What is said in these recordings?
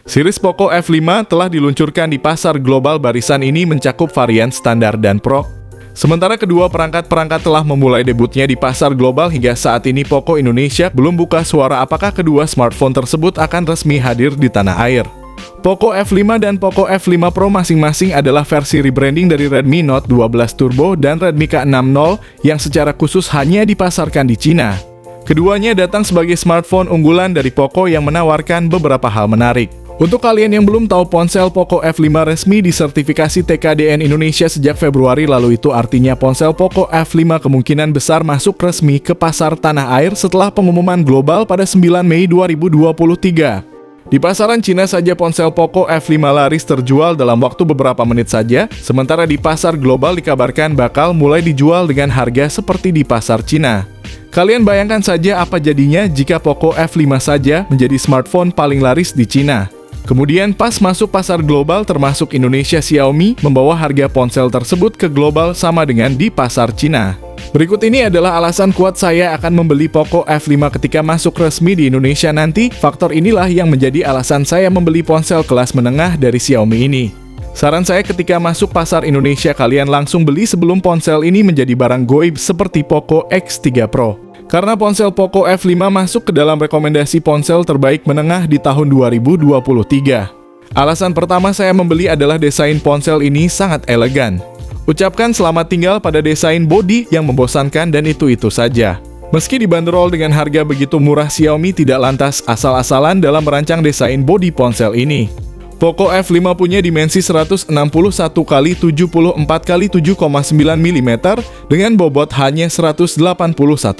Series Poco F5 telah diluncurkan di pasar global. Barisan ini mencakup varian standar dan Pro. Sementara kedua perangkat telah memulai debutnya di pasar global. Hingga saat ini Poco Indonesia belum buka suara apakah kedua smartphone tersebut akan resmi hadir di tanah air. Poco F5 dan Poco F5 Pro masing-masing adalah versi rebranding dari Redmi Note 12 Turbo dan Redmi K60 yang secara khusus hanya dipasarkan di Cina. Keduanya datang sebagai smartphone unggulan dari Poco yang menawarkan beberapa hal menarik. Untuk kalian yang belum tahu, ponsel Poco F5 resmi disertifikasi TKDN Indonesia sejak Februari lalu. Itu artinya ponsel Poco F5 kemungkinan besar masuk resmi ke pasar tanah air setelah pengumuman global pada 9 Mei 2023. Di pasaran Cina saja ponsel Poco F5 laris terjual dalam waktu beberapa menit saja, sementara di pasar global dikabarkan bakal mulai dijual dengan harga seperti di pasar Cina. Kalian bayangkan saja apa jadinya jika Poco F5 saja menjadi smartphone paling laris di Cina. Kemudian pas masuk pasar global termasuk Indonesia, Xiaomi membawa harga ponsel tersebut ke global sama dengan di pasar Cina. Berikut ini adalah alasan kuat saya akan membeli Poco F5 ketika masuk resmi di Indonesia nanti. Faktor inilah yang menjadi alasan saya membeli ponsel kelas menengah dari Xiaomi ini. Saran saya ketika masuk pasar Indonesia, kalian langsung beli sebelum ponsel ini menjadi barang goib seperti Poco X3 Pro. Karena ponsel Poco F5 masuk ke dalam rekomendasi ponsel terbaik menengah di tahun 2023. Alasan pertama saya membeli adalah desain ponsel ini sangat elegan. Ucapkan selamat tinggal pada desain bodi yang membosankan dan itu-itu saja. Meski dibanderol dengan harga begitu murah, Xiaomi tidak lantas asal-asalan dalam merancang desain bodi ponsel ini. Poco F5 punya dimensi 161 x 74 x 7,9 mm dengan bobot hanya 181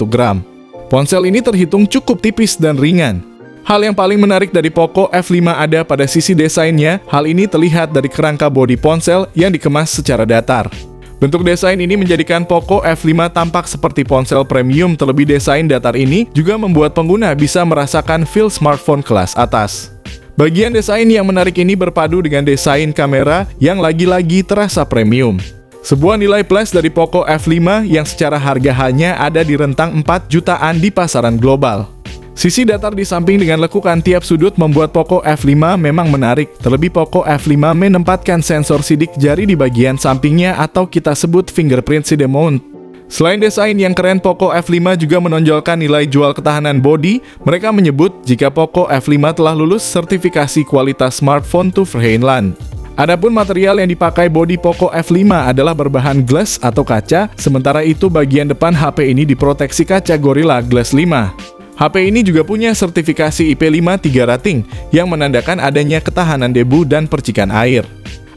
gram. Ponsel ini terhitung cukup tipis dan ringan. Hal yang paling menarik dari Poco F5 ada pada sisi desainnya. Hal ini terlihat dari kerangka bodi ponsel yang dikemas secara datar. Bentuk desain ini menjadikan Poco F5 tampak seperti ponsel premium. Terlebih desain datar ini juga membuat pengguna bisa merasakan feel smartphone kelas atas. Bagian desain yang menarik ini berpadu dengan desain kamera yang lagi-lagi terasa premium. Sebuah nilai plus dari Poco F5 yang secara harga hanya ada di rentang 4 jutaan di pasaran global. Sisi datar di samping dengan lekukan tiap sudut membuat Poco F5 memang menarik. Terlebih Poco F5 menempatkan sensor sidik jari di bagian sampingnya atau kita sebut fingerprint side mount. Selain desain yang keren, Poco F5 juga menonjolkan nilai jual ketahanan bodi. Mereka menyebut jika Poco F5 telah lulus sertifikasi kualitas smartphone to Vrijinland. Adapun material yang dipakai bodi Poco F5 adalah berbahan glass atau kaca, sementara itu bagian depan HP ini diproteksi kaca Gorilla Glass 5. HP ini juga punya sertifikasi IP53 rating yang menandakan adanya ketahanan debu dan percikan air.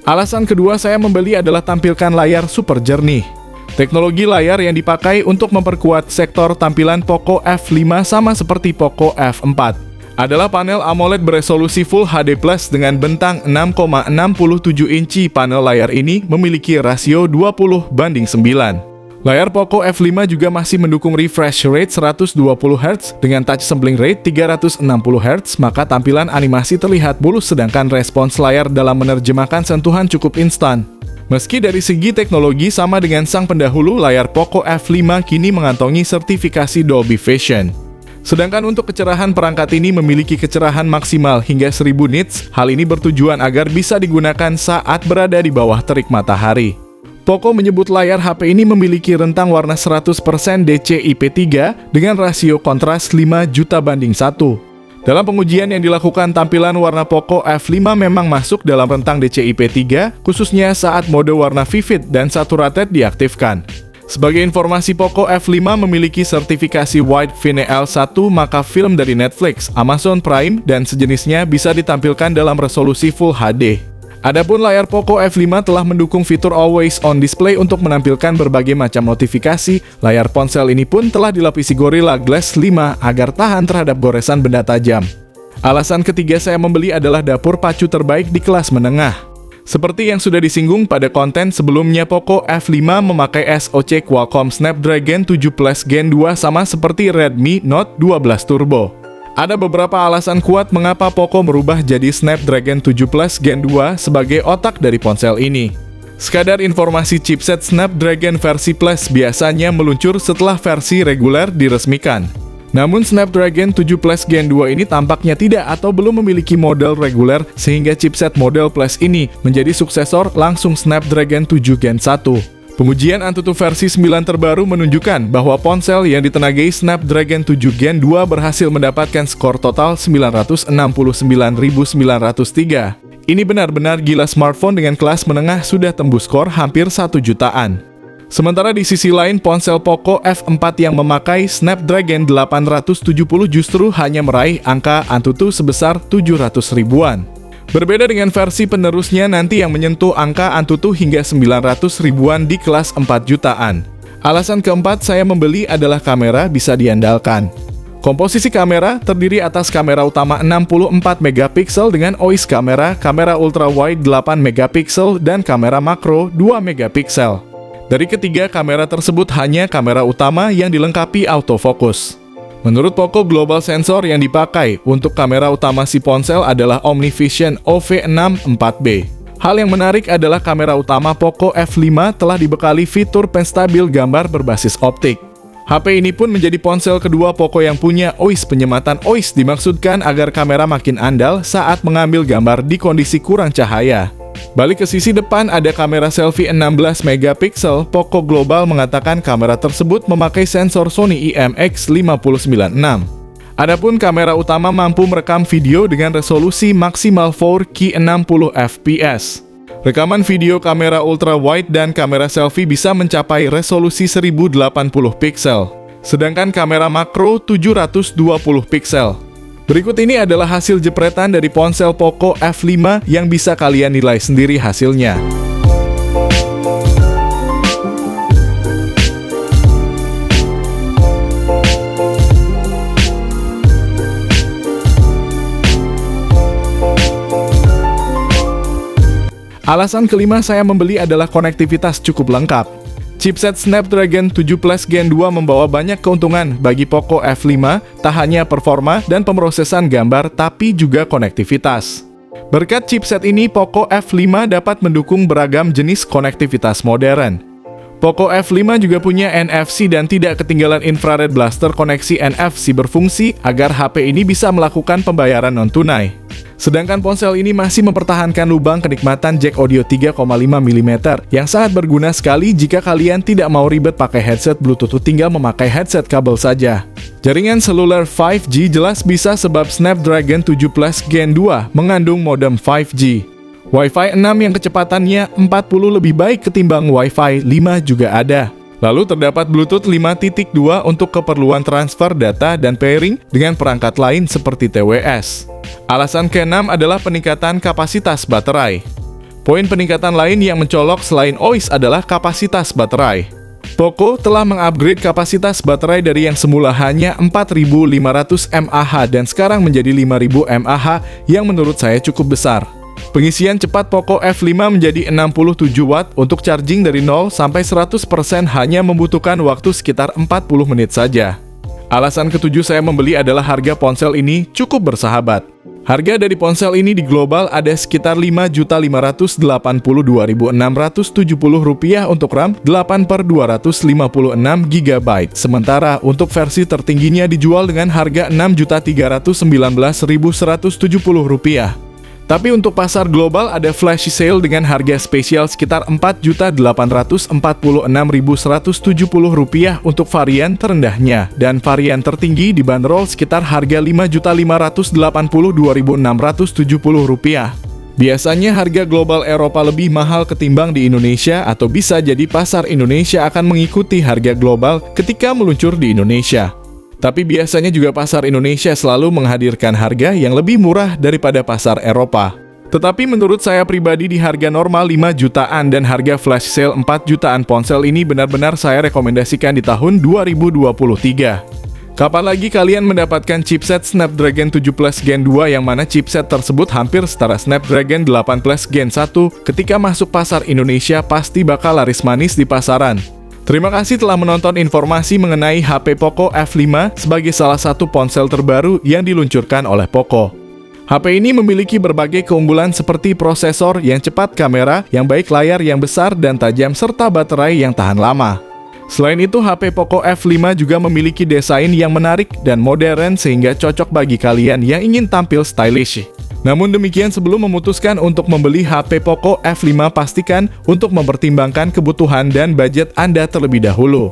Alasan kedua saya membeli adalah tampilan layar super jernih. Teknologi layar yang dipakai untuk memperkuat sektor tampilan Poco F5 sama seperti Poco F4 adalah panel AMOLED beresolusi Full HD Plus dengan bentang 6,67 inci. Panel layar ini memiliki rasio 20:9. Layar Poco F5 juga masih mendukung refresh rate 120 Hz dengan touch sampling rate 360 Hz, maka tampilan animasi terlihat mulus sedangkan respons layar dalam menerjemahkan sentuhan cukup instan. Meski dari segi teknologi sama dengan sang pendahulu, layar Poco F5 kini mengantongi sertifikasi Dolby Vision. Sedangkan untuk kecerahan, perangkat ini memiliki kecerahan maksimal hingga 1000 nits. Hal ini bertujuan agar bisa digunakan saat berada di bawah terik matahari. Poco menyebut layar HP ini memiliki rentang warna 100% DCI-P3 dengan rasio kontras 5:1. Dalam pengujian yang dilakukan, tampilan warna Poco F5 memang masuk dalam rentang DCI-P3, khususnya saat mode warna vivid dan saturated diaktifkan. Sebagai informasi, Poco F5 memiliki sertifikasi Wide Vine L1, maka film dari Netflix, Amazon Prime, dan sejenisnya bisa ditampilkan dalam resolusi Full HD. Adapun layar Poco F5 telah mendukung fitur Always On Display untuk menampilkan berbagai macam notifikasi. Layar ponsel ini pun telah dilapisi Gorilla Glass 5 agar tahan terhadap goresan benda tajam. Alasan ketiga saya membeli adalah dapur pacu terbaik di kelas menengah. Seperti yang sudah disinggung pada konten sebelumnya, Poco F5 memakai SoC Qualcomm Snapdragon 7 Plus Gen 2 sama seperti Redmi Note 12 Turbo. Ada beberapa alasan kuat mengapa Poco merubah jadi Snapdragon 7 Plus Gen 2 sebagai otak dari ponsel ini. Sekadar informasi, chipset Snapdragon versi Plus biasanya meluncur setelah versi reguler diresmikan. Namun Snapdragon 7 Plus Gen 2 ini tampaknya tidak atau belum memiliki model reguler sehingga chipset model Plus ini menjadi suksesor langsung Snapdragon 7 Gen 1. Pengujian Antutu versi 9 terbaru menunjukkan bahwa ponsel yang ditenagai Snapdragon 7 Gen 2 berhasil mendapatkan skor total 969.903. Ini benar-benar gila, smartphone dengan kelas menengah sudah tembus skor hampir 1 jutaan. Sementara di sisi lain, ponsel Poco F4 yang memakai Snapdragon 870 justru hanya meraih angka Antutu sebesar 700 ribuan. Berbeda dengan versi penerusnya nanti yang menyentuh angka Antutu hingga 900 ribuan di kelas 4 jutaan. Alasan keempat saya membeli adalah kamera bisa diandalkan. Komposisi kamera terdiri atas kamera utama 64 megapiksel dengan OIS kamera ultra wide 8 megapiksel dan kamera makro 2 megapiksel. Dari ketiga kamera tersebut hanya kamera utama yang dilengkapi autofocus. Menurut Poco, global sensor yang dipakai untuk kamera utama si ponsel adalah OmniVision OV6 4B. Hal yang menarik adalah kamera utama Poco F5 telah dibekali fitur penstabil gambar berbasis optik. HP ini pun menjadi ponsel kedua Poco yang punya OIS. Penyematan OIS dimaksudkan agar kamera makin andal saat mengambil gambar di kondisi kurang cahaya. Balik ke sisi depan ada kamera selfie 16 megapiksel. Poco Global mengatakan kamera tersebut memakai sensor Sony IMX596. Adapun kamera utama mampu merekam video dengan resolusi maksimal 4K 60 fps. Rekaman video kamera ultra wide dan kamera selfie bisa mencapai resolusi 1080 piksel, sedangkan kamera makro 720 piksel. Berikut ini adalah hasil jepretan dari ponsel Poco F5 yang bisa kalian nilai sendiri hasilnya. Alasan kelima saya membeli adalah konektivitas cukup lengkap. Chipset Snapdragon 7 Plus Gen 2 membawa banyak keuntungan bagi Poco F5, tak hanya performa dan pemrosesan gambar, tapi juga konektivitas. Berkat chipset ini, Poco F5 dapat mendukung beragam jenis konektivitas modern. Poco F5 juga punya NFC dan tidak ketinggalan infrared blaster. Koneksi NFC berfungsi agar HP ini bisa melakukan pembayaran non-tunai. Sedangkan ponsel ini masih mempertahankan lubang kenikmatan jack audio 3,5 mm yang sangat berguna sekali jika kalian tidak mau ribet pakai headset Bluetooth, tinggal memakai headset kabel saja. Jaringan seluler 5G jelas bisa sebab Snapdragon 7 Plus Gen 2 mengandung modem 5G. Wi-Fi 6 yang kecepatannya 40 lebih baik ketimbang Wi-Fi 5 juga ada. Lalu terdapat Bluetooth 5.2 untuk keperluan transfer data dan pairing dengan perangkat lain seperti TWS. Alasan ke-6 adalah peningkatan kapasitas baterai. Poin peningkatan lain yang mencolok selain OIS adalah kapasitas baterai. Poco telah mengupgrade kapasitas baterai dari yang semula hanya 4.500 mAh dan sekarang menjadi 5.000 mAh yang menurut saya cukup besar. Pengisian cepat Poco F5 menjadi 67 Watt untuk charging dari 0 sampai 100% hanya membutuhkan waktu sekitar 40 menit saja. Alasan ketujuh saya membeli adalah harga ponsel ini cukup bersahabat. Harga dari ponsel ini di global ada sekitar Rp5.582.670 untuk RAM 8/256 GB. Sementara untuk versi tertingginya dijual dengan harga Rp6.319.170. Tapi untuk pasar global ada flash sale dengan harga spesial sekitar Rp4.846.170 untuk varian terendahnya, dan varian tertinggi dibanderol sekitar harga Rp5.582.670. Biasanya harga global Eropa lebih mahal ketimbang di Indonesia, atau bisa jadi pasar Indonesia akan mengikuti harga global ketika meluncur di Indonesia. Tapi biasanya juga pasar Indonesia selalu menghadirkan harga yang lebih murah daripada pasar Eropa. Tetapi menurut saya pribadi di harga normal 5 jutaan dan harga flash sale 4 jutaan ponsel ini benar-benar saya rekomendasikan di tahun 2023. Kapan lagi kalian mendapatkan chipset Snapdragon 7 Plus Gen 2 yang mana chipset tersebut hampir setara Snapdragon 8 Plus Gen 1 ketika masuk pasar Indonesia pasti bakal laris manis di pasaran. Terima kasih telah menonton informasi mengenai HP Poco F5 sebagai salah satu ponsel terbaru yang diluncurkan oleh Poco. HP ini memiliki berbagai keunggulan seperti prosesor yang cepat, kamera yang baik, layar yang besar dan tajam, serta baterai yang tahan lama. Selain itu, HP Poco F5 juga memiliki desain yang menarik dan modern sehingga cocok bagi kalian yang ingin tampil stylish. Namun demikian, sebelum memutuskan untuk membeli HP Poco F5, pastikan untuk mempertimbangkan kebutuhan dan budget Anda terlebih dahulu.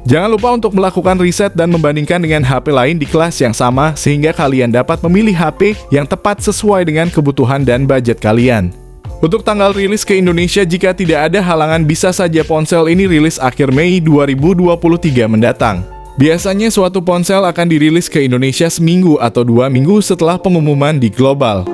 Jangan lupa untuk melakukan riset dan membandingkan dengan HP lain di kelas yang sama sehingga kalian dapat memilih HP yang tepat sesuai dengan kebutuhan dan budget kalian. Untuk tanggal rilis ke Indonesia, jika tidak ada halangan, bisa saja ponsel ini rilis akhir Mei 2023 mendatang. Biasanya suatu ponsel akan dirilis ke Indonesia seminggu atau 2 minggu setelah pengumuman di global.